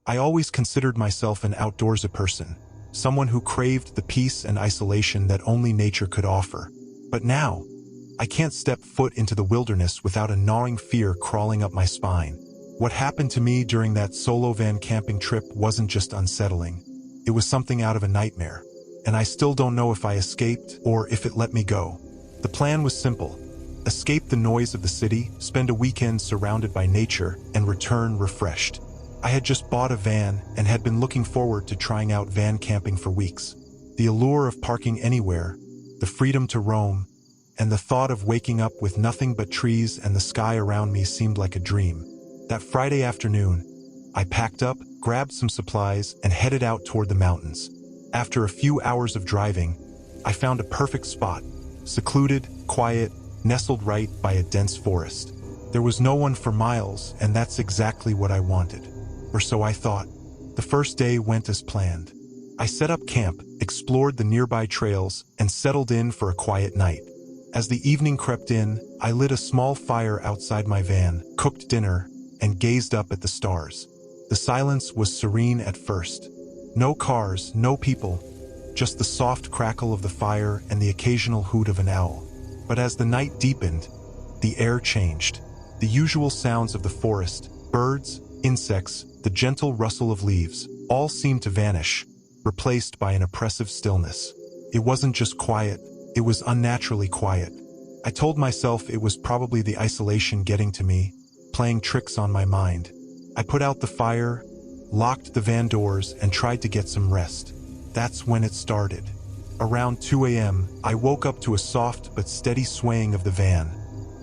I always considered myself an outdoorsy person, someone who craved the peace and isolation that only nature could offer. But now, I can't step foot into the wilderness without a gnawing fear crawling up my spine. What happened to me during that solo van camping trip wasn't just unsettling. It was something out of a nightmare, and I still don't know if I escaped or if it let me go. The plan was simple: escape the noise of the city, spend a weekend surrounded by nature, and return refreshed. I had just bought a van and had been looking forward to trying out van camping for weeks. The allure of parking anywhere, the freedom to roam, and the thought of waking up with nothing but trees and the sky around me seemed like a dream. That Friday afternoon, I packed up, grabbed some supplies, and headed out toward the mountains. After a few hours of driving, I found a perfect spot, secluded, quiet, nestled right by a dense forest. There was no one for miles, and that's exactly what I wanted. Or so I thought. The first day went as planned. I set up camp, explored the nearby trails, and settled in for a quiet night. As the evening crept in, I lit a small fire outside my van, cooked dinner, and gazed up at the stars. The silence was serene at first. No cars, no people, just the soft crackle of the fire and the occasional hoot of an owl. But as the night deepened, the air changed. The usual sounds of the forest, birds, insects, the gentle rustle of leaves, all seemed to vanish, replaced by an oppressive stillness. It wasn't just quiet, it was unnaturally quiet. I told myself it was probably the isolation getting to me, playing tricks on my mind. I put out the fire, locked the van doors, and tried to get some rest. That's when it started. Around 2 a.m., I woke up to a soft but steady swaying of the van,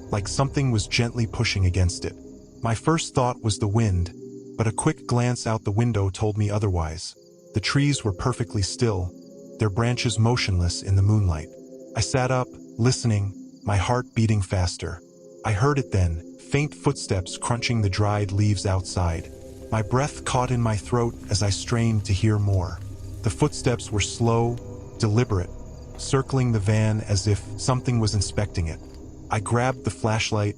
like something was gently pushing against it. My first thought was the wind, but a quick glance out the window told me otherwise. The trees were perfectly still, their branches motionless in the moonlight. I sat up, listening, my heart beating faster. I heard it then, faint footsteps crunching the dried leaves outside. My breath caught in my throat as I strained to hear more. The footsteps were slow, deliberate, circling the van as if something was inspecting it. I grabbed the flashlight,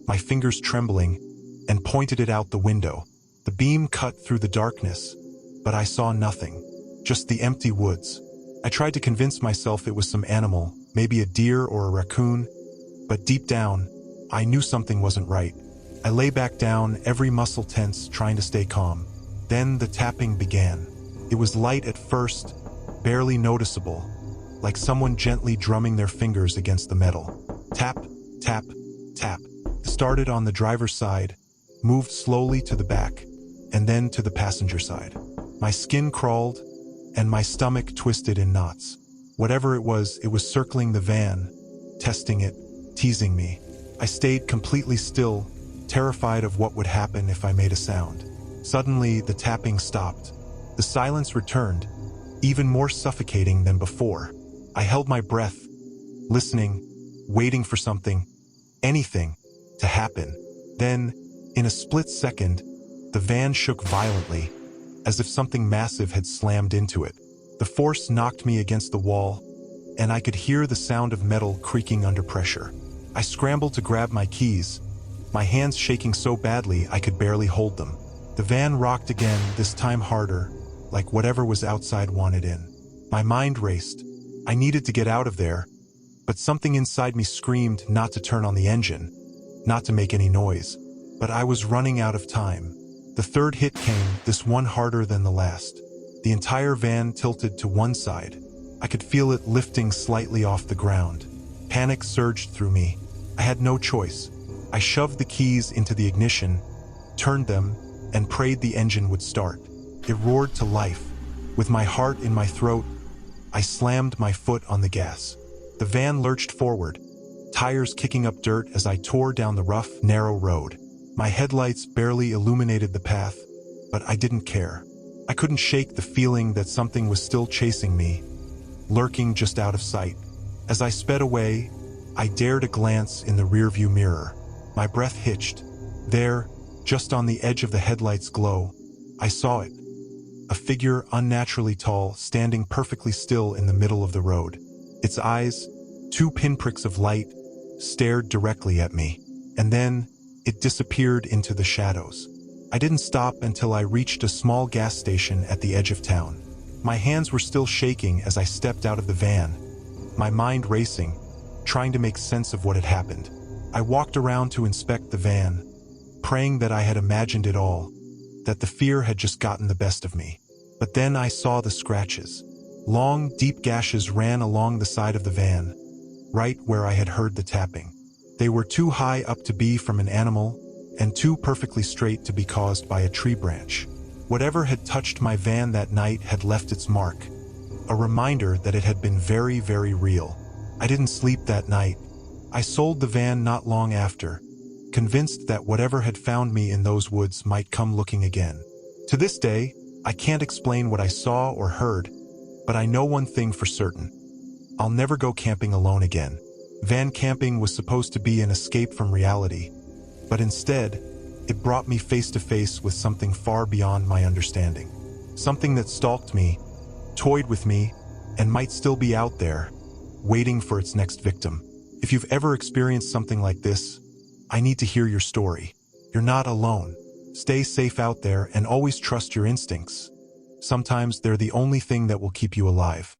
my fingers trembling, and pointed it out the window. The beam cut through the darkness, but I saw nothing, just the empty woods. I tried to convince myself it was some animal, maybe a deer or a raccoon, but deep down, I knew something wasn't right. I lay back down, every muscle tense, trying to stay calm. Then the tapping began. It was light at first, barely noticeable, like someone gently drumming their fingers against the metal. Tap, tap, tap. It started on the driver's side, moved slowly to the back, and then to the passenger side. My skin crawled, and my stomach twisted in knots. Whatever it was circling the van, testing it, teasing me. I stayed completely still, terrified of what would happen if I made a sound. Suddenly, the tapping stopped. The silence returned, even more suffocating than before. I held my breath, listening, waiting for something, anything, to happen. Then, in a split second, the van shook violently, as if something massive had slammed into it. The force knocked me against the wall, and I could hear the sound of metal creaking under pressure. I scrambled to grab my keys, my hands shaking so badly I could barely hold them. The van rocked again, this time harder, like whatever was outside wanted in. My mind raced. I needed to get out of there, but something inside me screamed not to turn on the engine, not to make any noise. But I was running out of time. The third hit came, this one harder than the last. The entire van tilted to one side. I could feel it lifting slightly off the ground. Panic surged through me. I had no choice. I shoved the keys into the ignition, turned them, and prayed the engine would start. It roared to life. With my heart in my throat, I slammed my foot on the gas. The van lurched forward, tires kicking up dirt as I tore down the rough, narrow road. My headlights barely illuminated the path, but I didn't care. I couldn't shake the feeling that something was still chasing me, lurking just out of sight. As I sped away, I dared a glance in the rearview mirror. My breath hitched. There, just on the edge of the headlights' glow, I saw it. A figure unnaturally tall, standing perfectly still in the middle of the road. Its eyes, two pinpricks of light, stared directly at me. And then, it disappeared into the shadows. I didn't stop until I reached a small gas station at the edge of town. My hands were still shaking as I stepped out of the van, my mind racing, trying to make sense of what had happened. I walked around to inspect the van, praying that I had imagined it all, that the fear had just gotten the best of me. But then I saw the scratches. Long, deep gashes ran along the side of the van, right where I had heard the tapping. They were too high up to be from an animal, and too perfectly straight to be caused by a tree branch. Whatever had touched my van that night had left its mark, a reminder that it had been very, very real. I didn't sleep that night. I sold the van not long after, convinced that whatever had found me in those woods might come looking again. To this day, I can't explain what I saw or heard, but I know one thing for certain. I'll never go camping alone again. Van camping was supposed to be an escape from reality, but instead, it brought me face to face with something far beyond my understanding. Something that stalked me, toyed with me, and might still be out there, waiting for its next victim. If you've ever experienced something like this, I need to hear your story. You're not alone. Stay safe out there and always trust your instincts. Sometimes they're the only thing that will keep you alive.